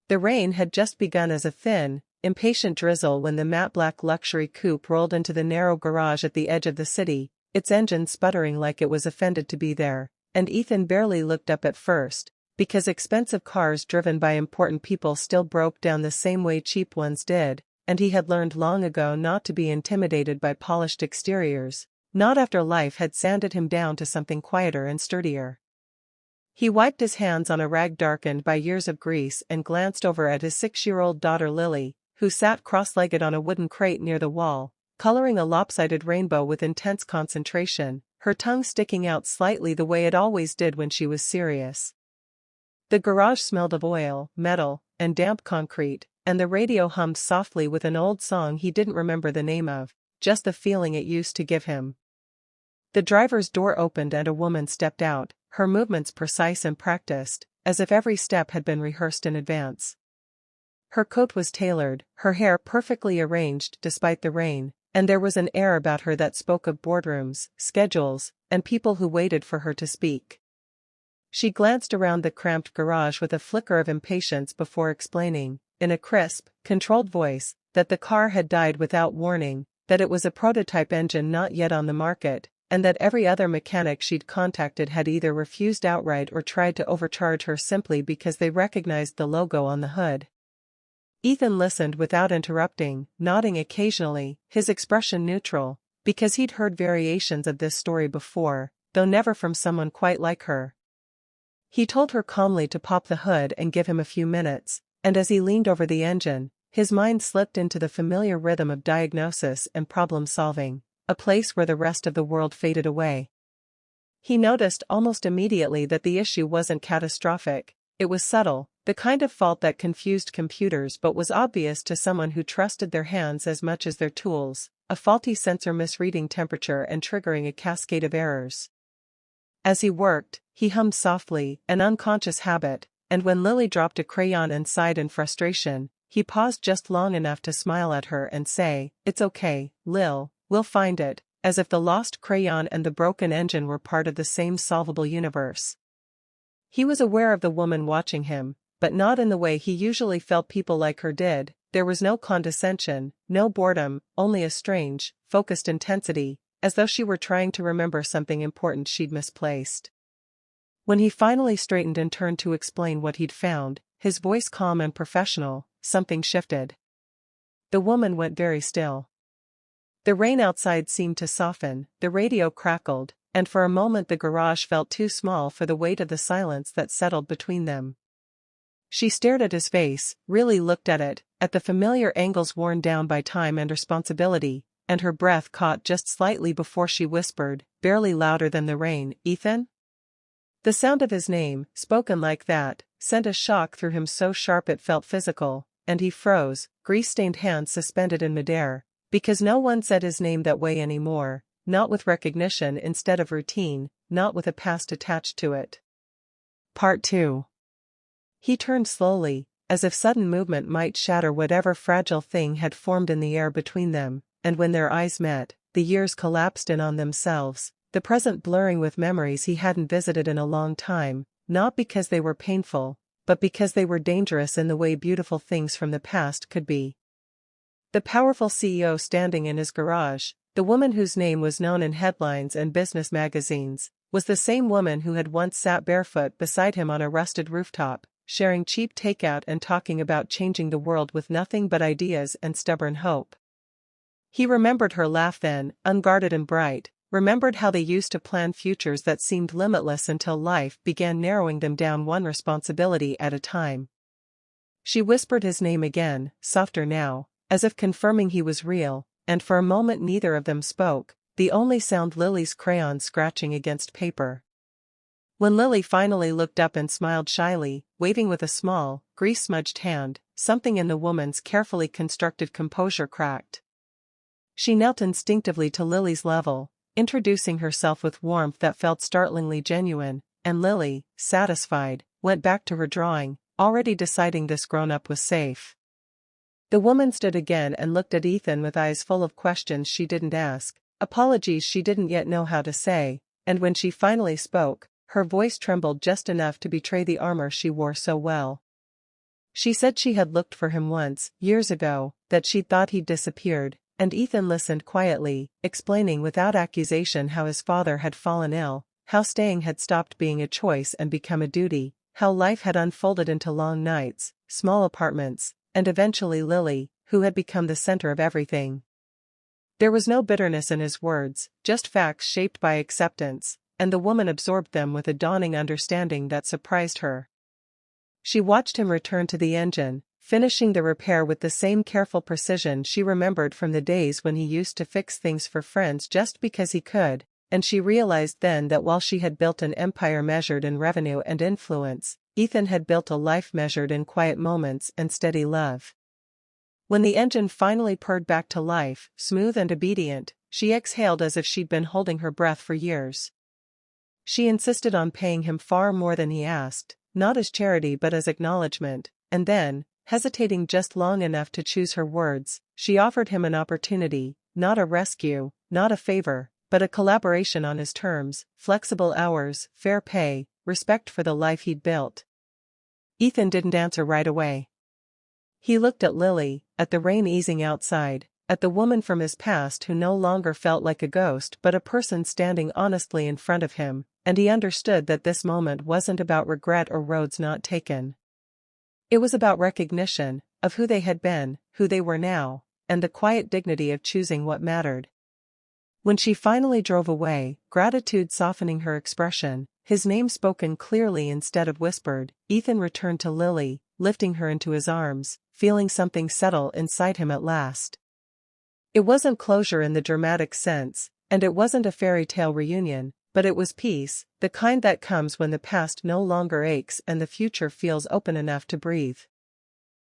The rain had just begun as a thin, impatient drizzle when the matte black luxury coupe rolled into the narrow garage at the edge of the city, its engine sputtering like it was offended to be there, and Ethan barely looked up at first, because expensive cars driven by important people still broke down the same way cheap ones did, and he had learned long ago not to be intimidated by polished exteriors, not after life had sanded him down to something quieter and sturdier. He wiped his hands on a rag darkened by years of grease and glanced over at his 6-year-old daughter Lily, who sat cross-legged on a wooden crate near the wall, coloring a lopsided rainbow with intense concentration, her tongue sticking out slightly the way it always did when she was serious. The garage smelled of oil, metal, and damp concrete, and the radio hummed softly with an old song he didn't remember the name of, just the feeling it used to give him. The driver's door opened and a woman stepped out, her movements precise and practiced, as if every step had been rehearsed in advance. Her coat was tailored, her hair perfectly arranged despite the rain, and there was an air about her that spoke of boardrooms, schedules, and people who waited for her to speak. She glanced around the cramped garage with a flicker of impatience before explaining, in a crisp, controlled voice, that the car had died without warning, that it was a prototype engine not yet on the market, and that every other mechanic she'd contacted had either refused outright or tried to overcharge her simply because they recognized the logo on the hood. Ethan listened without interrupting, nodding occasionally, his expression neutral, because he'd heard variations of this story before, though never from someone quite like her. He told her calmly to pop the hood and give him a few minutes, and as he leaned over the engine, his mind slipped into the familiar rhythm of diagnosis and problem-solving, a place where the rest of the world faded away. He noticed almost immediately that the issue wasn't catastrophic, it was subtle, the kind of fault that confused computers but was obvious to someone who trusted their hands as much as their tools, a faulty sensor misreading temperature and triggering a cascade of errors. As he worked, he hummed softly, an unconscious habit, and when Lily dropped a crayon and sighed in frustration, he paused just long enough to smile at her and say, "It's okay, Lil, we'll find it," as if the lost crayon and the broken engine were part of the same solvable universe. He was aware of the woman watching him, but not in the way he usually felt people like her did. There was no condescension, no boredom, only a strange, focused intensity, as though she were trying to remember something important she'd misplaced. When he finally straightened and turned to explain what he'd found, his voice calm and professional, something shifted. The woman went very still. The rain outside seemed to soften, the radio crackled, and for a moment the garage felt too small for the weight of the silence that settled between them. She stared at his face, really looked at it, at the familiar angles worn down by time and responsibility, and her breath caught just slightly before she whispered, barely louder than the rain, "Ethan?" The sound of his name, spoken like that, sent a shock through him so sharp it felt physical, and he froze, grease-stained hands suspended in midair, because no one said his name that way anymore, not with recognition instead of routine, not with a past attached to it. Part 2. He turned slowly, as if sudden movement might shatter whatever fragile thing had formed in the air between them, and when their eyes met, the years collapsed in on themselves, the present blurring with memories he hadn't visited in a long time, not because they were painful, but because they were dangerous in the way beautiful things from the past could be. The powerful CEO standing in his garage, the woman whose name was known in headlines and business magazines, was the same woman who had once sat barefoot beside him on a rusted rooftop, sharing cheap takeout and talking about changing the world with nothing but ideas and stubborn hope. He remembered her laugh then, unguarded and bright, remembered how they used to plan futures that seemed limitless until life began narrowing them down one responsibility at a time. She whispered his name again, softer now, as if confirming he was real, and for a moment neither of them spoke, the only sound Lily's crayon scratching against paper. When Lily finally looked up and smiled shyly, waving with a small, grease-smudged hand, something in the woman's carefully constructed composure cracked. She knelt instinctively to Lily's level, introducing herself with warmth that felt startlingly genuine, and Lily, satisfied, went back to her drawing, already deciding this grown-up was safe. The woman stood again and looked at Ethan with eyes full of questions she didn't ask, apologies she didn't yet know how to say, and when she finally spoke, her voice trembled just enough to betray the armor she wore so well. She said she had looked for him once, years ago, that she'd thought he'd disappeared, and Ethan listened quietly, explaining without accusation how his father had fallen ill, how staying had stopped being a choice and become a duty, how life had unfolded into long nights, small apartments, and eventually Lily, who had become the center of everything. There was no bitterness in his words, just facts shaped by acceptance, and the woman absorbed them with a dawning understanding that surprised her. She watched him return to the engine, finishing the repair with the same careful precision she remembered from the days when he used to fix things for friends just because he could, and she realized then that while she had built an empire measured in revenue and influence, Ethan had built a life measured in quiet moments and steady love. When the engine finally purred back to life, smooth and obedient, she exhaled as if she'd been holding her breath for years. She insisted on paying him far more than he asked, not as charity but as acknowledgement, and then, hesitating just long enough to choose her words, she offered him an opportunity, not a rescue, not a favor, but a collaboration on his terms, flexible hours, fair pay, respect for the life he'd built. Ethan didn't answer right away. He looked at Lily, at the rain easing outside, at the woman from his past who no longer felt like a ghost but a person standing honestly in front of him, and he understood that this moment wasn't about regret or roads not taken. It was about recognition, of who they had been, who they were now, and the quiet dignity of choosing what mattered. When she finally drove away, gratitude softening her expression, his name spoken clearly instead of whispered, Ethan returned to Lily, lifting her into his arms, feeling something settle inside him at last. It wasn't closure in the dramatic sense, and it wasn't a fairy tale reunion, but it was peace, the kind that comes when the past no longer aches and the future feels open enough to breathe.